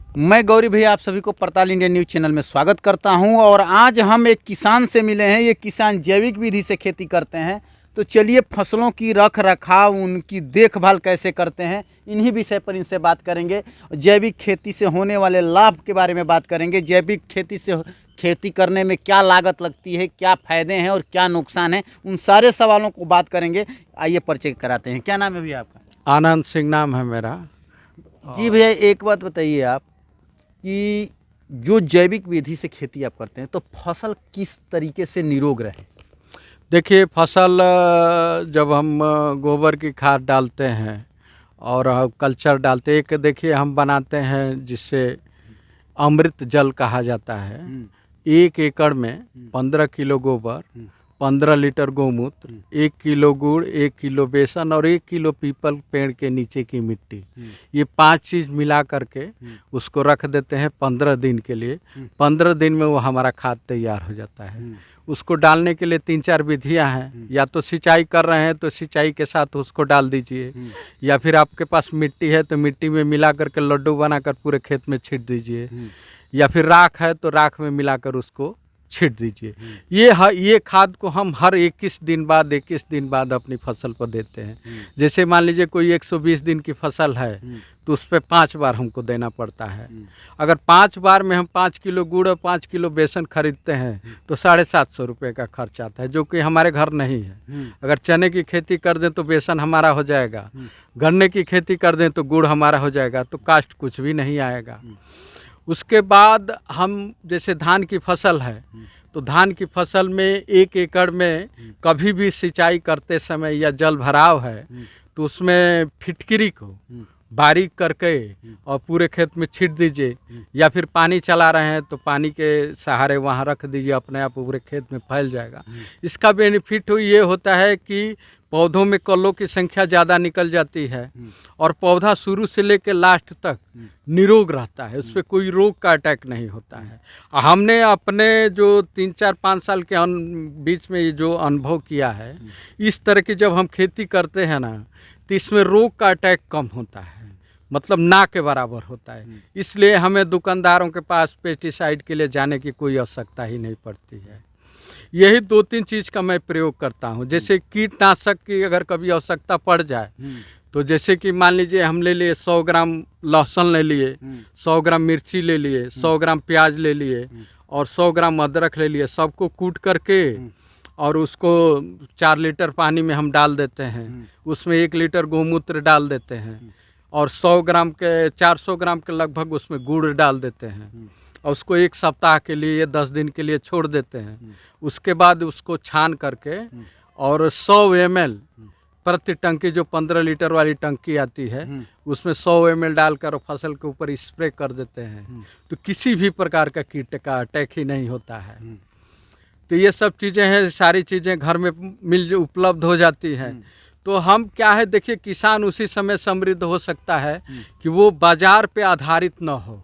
मैं गौरी भैया आप सभी को पड़ताल इंडिया न्यूज़ चैनल में स्वागत करता हूं। और आज हम एक किसान से मिले हैं। ये किसान जैविक विधि से खेती करते हैं। तो चलिए फसलों की रख रखाव, उनकी देखभाल कैसे करते हैं, इन्हीं विषय पर इनसे बात करेंगे। जैविक खेती से होने वाले लाभ के बारे में बात करेंगे। जैविक खेती से खेती करने में क्या लागत लगती है, क्या फ़ायदे हैं और क्या नुकसान है, उन सारे सवालों को बात करेंगे। आइए परिचय कराते हैं। क्या नाम है भैया आपका? आनंद सिंह नाम है मेरा। जी भैया, एक बात बताइए आप कि जो जैविक विधि से खेती आप करते हैं तो फसल किस तरीके से निरोग रहे? देखिए फसल जब हम गोबर की खाद डालते हैं और कल्चर डालते हैं, एक देखिए हम बनाते हैं जिससे अमृत जल कहा जाता है। 1 एकड़ में 15 किलो गोबर, 15 लीटर गौमूत्र, 1 किलो गुड़, 1 किलो बेसन और 1 किलो पीपल पेड़ के नीचे की मिट्टी, ये 5 चीज़ मिला करके उसको रख देते हैं 15 दिन के लिए। 15 दिन में वो हमारा खाद तैयार हो जाता है। उसको डालने के लिए 3-4 विधियां हैं। या तो सिंचाई कर रहे हैं तो सिंचाई के साथ उसको डाल दीजिए, या फिर आपके पास मिट्टी है तो मिट्टी में मिला करके लड्डू बनाकर पूरे खेत में छींट दीजिए, या फिर राख है तो राख में मिलाकर उसको छींट दीजिए। ये खाद को हम हर 21 दिन बाद अपनी फसल पर देते हैं। जैसे मान लीजिए कोई 120 दिन की फसल है तो उस पर 5 बार हमको देना पड़ता है। अगर 5 बार में हम 5 किलो गुड़ और 5 किलो बेसन खरीदते हैं तो 750 रुपये का खर्च आता है, जो कि हमारे घर नहीं है। अगर चने की खेती कर दें तो बेसन हमारा हो जाएगा, गन्ने की खेती कर दें तो गुड़ हमारा हो जाएगा, तो कास्ट कुछ भी नहीं आएगा। उसके बाद हम जैसे धान की फसल है तो धान की फसल में 1 एकड़ में कभी भी सिंचाई करते समय या जल भराव है तो उसमें फिटकिरी को बारीक करके और पूरे खेत में छींट दीजिए, या फिर पानी चला रहे हैं तो पानी के सहारे वहाँ रख दीजिए, अपने आप पूरे खेत में फैल जाएगा। इसका बेनिफिट ये होता है कि पौधों में कलों की संख्या ज़्यादा निकल जाती है और पौधा शुरू से लेकर लास्ट तक निरोग रहता है, उस पर कोई रोग का अटैक नहीं होता है। हमने अपने जो 3-4-5 साल के बीच में जो अनुभव किया है, इस तरह की जब हम खेती करते हैं ना तो इसमें रोग का अटैक कम होता है, मतलब ना के बराबर होता है। इसलिए हमें दुकानदारों के पास पेस्टिसाइड के लिए जाने की कोई आवश्यकता ही नहीं पड़ती है। यही 2-3 चीज़ का मैं प्रयोग करता हूँ। जैसे कीटनाशक की अगर कभी आवश्यकता पड़ जाए तो जैसे कि मान लीजिए हम ले लिए 100 ग्राम लहसुन ले लिए, 100 ग्राम मिर्ची ले लिए, 100 ग्राम प्याज ले लिए और 100 ग्राम अदरक ले लिए। सबको कूट करके और उसको 4 लीटर पानी में हम डाल देते हैं। उसमें 1 लीटर गौमूत्र डाल देते हैं और 400 ग्राम के लगभग उसमें गुड़ डाल देते हैं और उसको 1 सप्ताह के लिए 10 दिन के लिए छोड़ देते हैं। उसके बाद उसको छान करके और 100 ml प्रति टंकी, जो 15 लीटर वाली टंकी आती है, उसमें 100 ml डालकर फसल के ऊपर स्प्रे कर देते हैं तो किसी भी प्रकार का कीट का अटैक ही नहीं होता है। तो ये सब चीज़ें हैं, सारी चीज़ें घर में उपलब्ध हो जाती हैं। तो हम क्या है, देखिए किसान उसी समय समृद्ध हो सकता है कि वो बाजार पे आधारित न हो,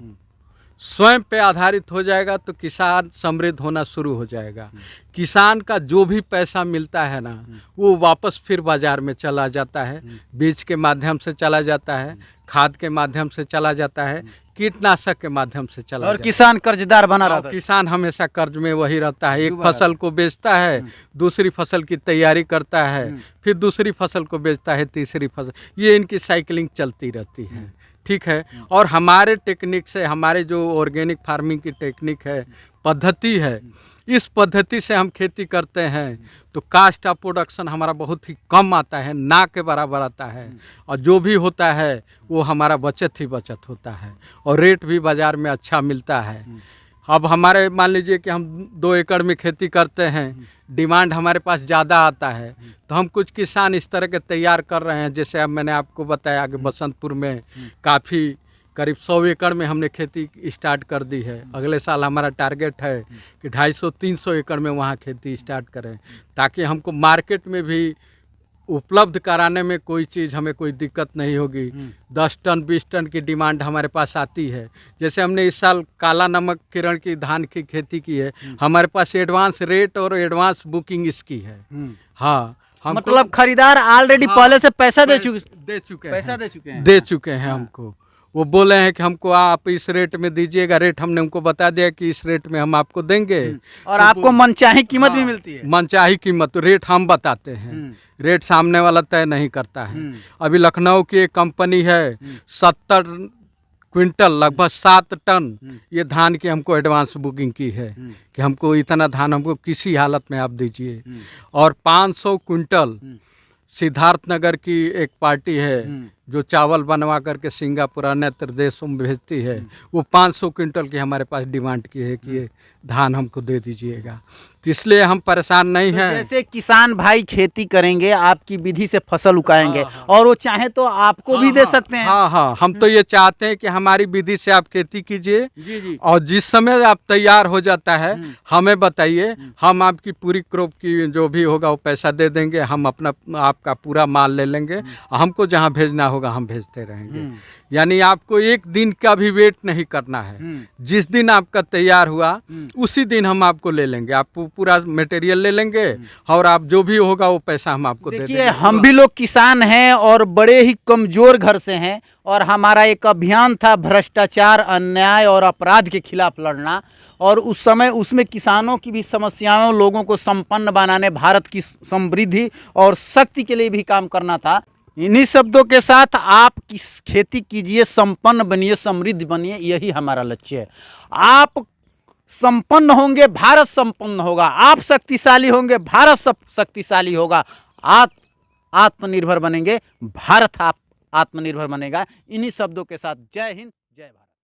स्वयं पे आधारित हो जाएगा तो किसान समृद्ध होना शुरू हो जाएगा। किसान का जो भी पैसा मिलता है ना वो वापस फिर बाजार में चला जाता है, बीज के माध्यम से चला जाता है, खाद के माध्यम से चला जाता है, कीटनाशक के माध्यम से चला और किसान कर्जदार बना रहता है। किसान हमेशा कर्ज में वही रहता है। एक फसल को बेचता है, दूसरी फसल की तैयारी करता है, फिर दूसरी फसल को बेचता है, तीसरी फसल, ये इनकी साइकिलिंग चलती रहती है। ठीक है। और हमारे टेक्निक से, हमारे जो ऑर्गेनिक फार्मिंग की टेक्निक है, पद्धति है, इस पद्धति से हम खेती करते हैं तो कास्ट ऑफ प्रोडक्शन हमारा बहुत ही कम आता है, ना के बराबर आता है, और जो भी होता है वो हमारा बचत ही बचत होता है और रेट भी बाज़ार में अच्छा मिलता है। अब हमारे मान लीजिए कि हम 2 एकड़ में खेती करते हैं, डिमांड हमारे पास ज़्यादा आता है तो हम कुछ किसान इस तरह के तैयार कर रहे हैं। जैसे अब मैंने आपको बताया कि बसंतपुर में काफ़ी करीब 100 एकड़ में हमने खेती स्टार्ट कर दी है। अगले साल हमारा टारगेट है कि 250-300 एकड़ में वहाँ खेती स्टार्ट करें, ताकि हमको मार्केट में भी उपलब्ध कराने में कोई चीज़ हमें कोई दिक्कत नहीं होगी। 10 टन 20 टन की डिमांड हमारे पास आती है। जैसे हमने इस साल काला नमक किरण की धान की खेती की है, हमारे पास एडवांस रेट और एडवांस बुकिंग इसकी है। हाँ, मतलब खरीदार ऑलरेडी पहले से पैसा दे चुके हैं हमको। वो बोले हैं कि हमको आप इस रेट में दीजिएगा, रेट हमने उनको बता दिया कि इस रेट में हम आपको देंगे। और आपको मनचाही कीमत भी मिलती है। मनचाही कीमत, तो रेट हम बताते हैं, रेट सामने वाला तय नहीं करता है। अभी लखनऊ की एक कंपनी है, 70 क्विंटल लगभग 7 टन ये धान की हमको एडवांस बुकिंग की है कि हमको इतना धान हमको किसी हालत में आप दीजिए। और 500 क्विंटल सिद्धार्थनगर की एक पार्टी है जो चावल बनवा करके सिंगापुर अन्य देशों में भेजती है, वो 500 क्विंटल की हमारे पास डिमांड की है कि ये धान हमको दे दीजिएगा। तो इसलिए हम परेशान नहीं तो हैं। जैसे किसान भाई खेती करेंगे, आपकी विधि से फसल उगाएंगे, और वो चाहे तो आपको भी दे सकते हैं। हाँ हाँ, हम तो ये चाहते हैं कि हमारी विधि से आप खेती कीजिए, जी जी। और जिस समय आप तैयार हो जाता है हमें बताइए, हम आपकी पूरी क्रॉप की जो भी होगा वो पैसा दे देंगे, हम अपना आपका पूरा माल ले लेंगे, हमको जहाँ भेजना होगा हम भेजते रहेंगे। यानी आपको एक दिन का भी वेट नहीं करना है, जिस दिन आपका तैयार हुआ उसी दिन हम आपको ले लेंगे, आप पूरा मटेरियल ले लेंगे और आप जो भी होगा वो पैसा हम आपको दे देंगे। देखिए, हम भी लोग किसान हैं और बड़े ही कमजोर घर से हैं, और हमारा एक अभियान था भ्रष्टाचार, अन्याय और अपराध के खिलाफ लड़ना, और उस समय उसमें किसानों की भी समस्याओं, लोगों को संपन्न बनाने, भारत की समृद्धि और शक्ति के लिए भी काम करना था। इन्हीं शब्दों के साथ आप किस खेती कीजिए, संपन्न बनिए, समृद्ध बनिए, यही हमारा लक्ष्य है। आप संपन्न होंगे, भारत संपन्न होगा। आप शक्तिशाली होंगे, भारत सब शक्तिशाली होगा। आत्मनिर्भर बनेंगे, भारत आप आत्मनिर्भर बनेगा। इन्हीं शब्दों के साथ जय हिंद, जय भारत।